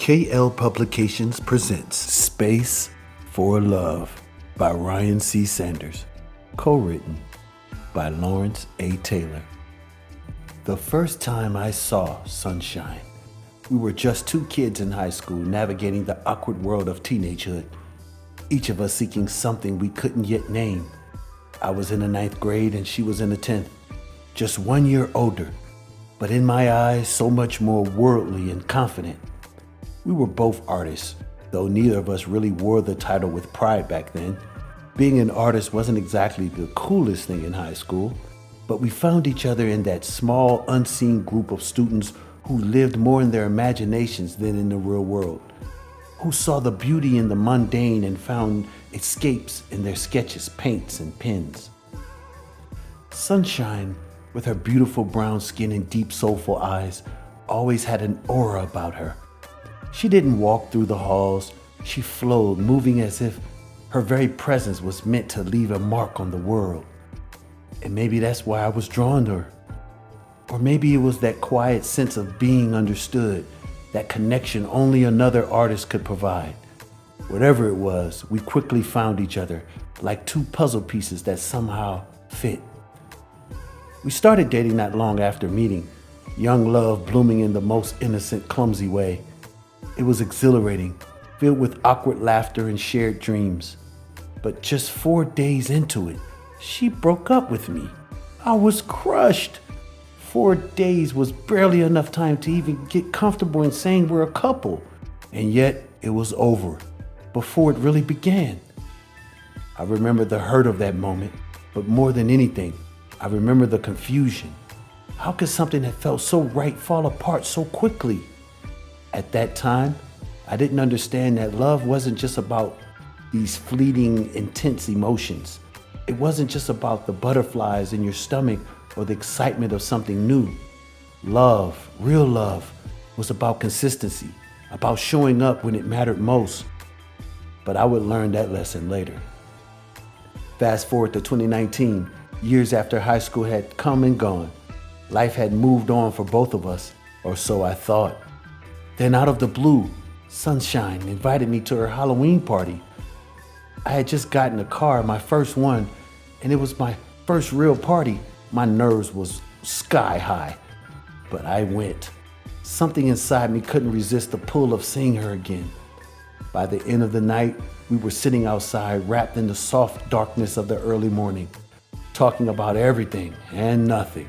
KL Publications presents Space for Love by Ryan C. Sanders, co-written by Lawrence A. Taylor. The first time I saw Sunshine, we were just two kids in high school navigating the awkward world of teenagehood, each of us seeking something we couldn't yet name. I was in the 9th grade and she was in the 10th, just 1 year older, but in my eyes so much more worldly and confident. We were both artists, though neither of us really wore the title with pride back then. Being an artist wasn't exactly the coolest thing in high school, but we found each other in that small, unseen group of students who lived more in their imaginations than in the real world, who saw the beauty in the mundane and found escapes in their sketches, paints, and pens. Sunshine, with her beautiful brown skin and deep, soulful eyes, always had an aura about her. She didn't walk through the halls. She flowed, moving as if her very presence was meant to leave a mark on the world. And maybe that's why I was drawn to her. Or maybe it was that quiet sense of being understood, that connection only another artist could provide. Whatever it was, we quickly found each other, like two puzzle pieces that somehow fit. We started dating not long after meeting, young love blooming in the most innocent, clumsy way. It was exhilarating, filled with awkward laughter and shared dreams. But just 4 days into it, she broke up with me. I was crushed. 4 days was barely enough time to even get comfortable in saying we're a couple. And yet it was over before it really began. I remember the hurt of that moment, but more than anything, I remember the confusion. How could something that felt so right fall apart so quickly? At that time, I didn't understand that love wasn't just about these fleeting, intense emotions. It wasn't just about the butterflies in your stomach or the excitement of something new. Love, real love, was about consistency, about showing up when it mattered most. But I would learn that lesson later. Fast forward to 2019, years after high school had come and gone. Life had moved on for both of us, or so I thought. Then out of the blue, Sunshine invited me to her Halloween party. I had just gotten a car, my first one, and it was my first real party. My nerves was sky high, but I went. Something inside me couldn't resist the pull of seeing her again. By the end of the night, we were sitting outside, wrapped in the soft darkness of the early morning, talking about everything and nothing.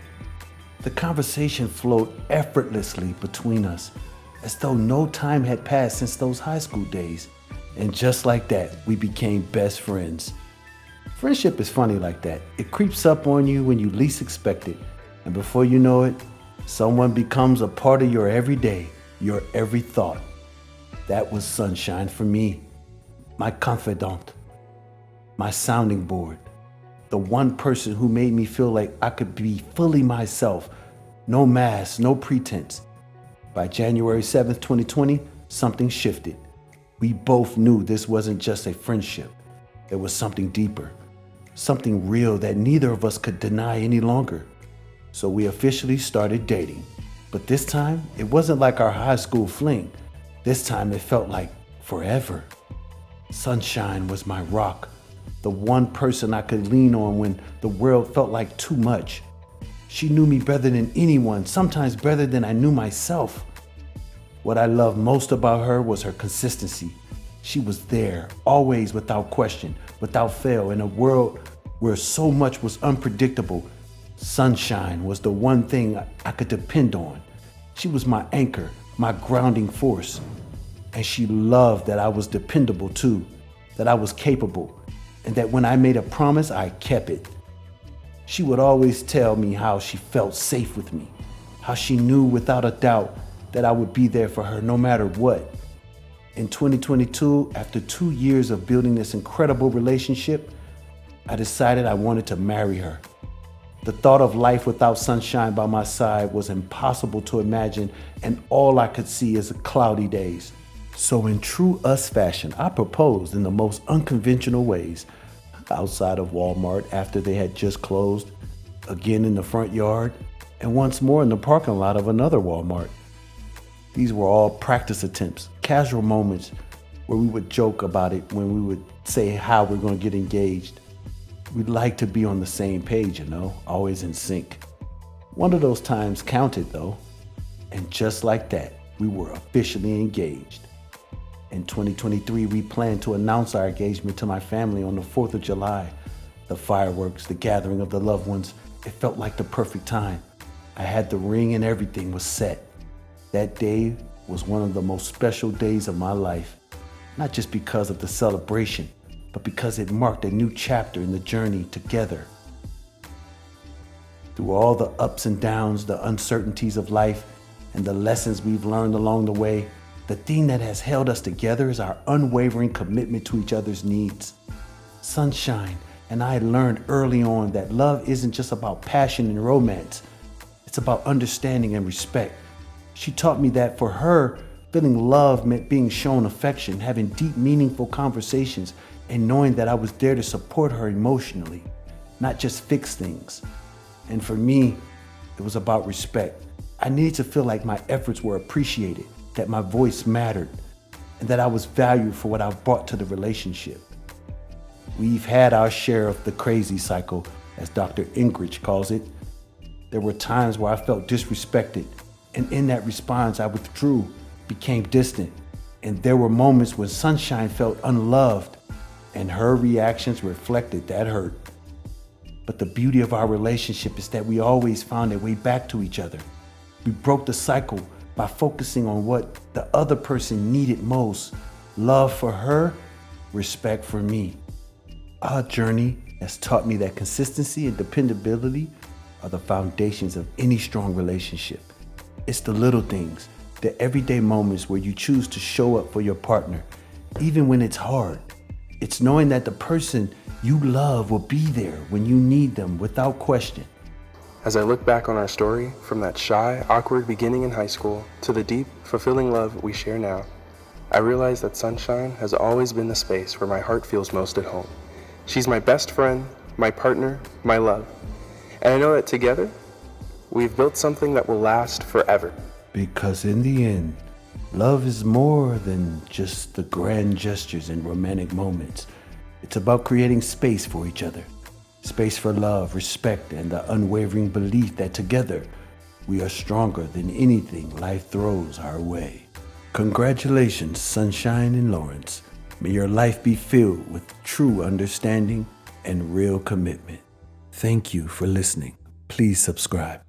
The conversation flowed effortlessly between us, as though no time had passed since those high school days. And just like that, we became best friends. Friendship is funny like that. It creeps up on you when you least expect it. And before you know it, someone becomes a part of your everyday, your every thought. That was Sunshine for me. My confidant, my sounding board, the one person who made me feel like I could be fully myself. No mask, no pretense. By January 7th, 2020, something shifted. We both knew this wasn't just a friendship. There was something deeper, something real that neither of us could deny any longer. So we officially started dating. But this time, it wasn't like our high school fling. This time it felt like forever. Sunshine was my rock, the one person I could lean on when the world felt like too much. She knew me better than anyone, sometimes better than I knew myself. What I loved most about her was her consistency. She was there, always without question, without fail, in a world where so much was unpredictable. Sunshine was the one thing I could depend on. She was my anchor, my grounding force. And she loved that I was dependable too, that I was capable, and that when I made a promise, I kept it. She would always tell me how she felt safe with me, how she knew without a doubt that I would be there for her no matter what. In 2022, after 2 years of building this incredible relationship, I decided I wanted to marry her. The thought of life without Sunshine by my side was impossible to imagine, and all I could see is cloudy days. So in true us fashion, I proposed in the most unconventional ways. Outside of Walmart after they had just closed, again in the front yard, and once more in the parking lot of another Walmart. These were all practice attempts, casual moments where we would joke about it when we would say how we're going to get engaged. We'd like to be on the same page, always in sync. One of those times counted though, and just like that, we were officially engaged. In 2023, we planned to announce our engagement to my family on the 4th of July. The fireworks, the gathering of the loved ones, it felt like the perfect time. I had the ring and everything was set. That day was one of the most special days of my life, not just because of the celebration, but because it marked a new chapter in the journey together. Through all the ups and downs, the uncertainties of life, and the lessons we've learned along the way, the thing that has held us together is our unwavering commitment to each other's needs. Sunshine and I learned early on that love isn't just about passion and romance. It's about understanding and respect. She taught me that for her, feeling love meant being shown affection, having deep, meaningful conversations, and knowing that I was there to support her emotionally, not just fix things. And for me, it was about respect. I needed to feel like my efforts were appreciated, that my voice mattered, and that I was valued for what I brought to the relationship. We've had our share of the crazy cycle, as Dr. Ingrid calls it. There were times where I felt disrespected, and in that response, I withdrew, became distant. And there were moments when Sunshine felt unloved, and her reactions reflected that hurt. But the beauty of our relationship is that we always found a way back to each other. We broke the cycle by focusing on what the other person needed most: love for her, respect for me. Our journey has taught me that consistency and dependability are the foundations of any strong relationship. It's the little things, the everyday moments where you choose to show up for your partner, even when it's hard. It's knowing that the person you love will be there when you need them without question. As I look back on our story, from that shy, awkward beginning in high school to the deep, fulfilling love we share now, I realize that Sunshine has always been the space where my heart feels most at home. She's my best friend, my partner, my love. And I know that together, we've built something that will last forever. Because in the end, love is more than just the grand gestures and romantic moments. It's about creating space for each other. Space for love, respect, and the unwavering belief that together we are stronger than anything life throws our way. Congratulations, Sunnshyne and Lawrence. May your life be filled with true understanding and real commitment. Thank you for listening. Please subscribe.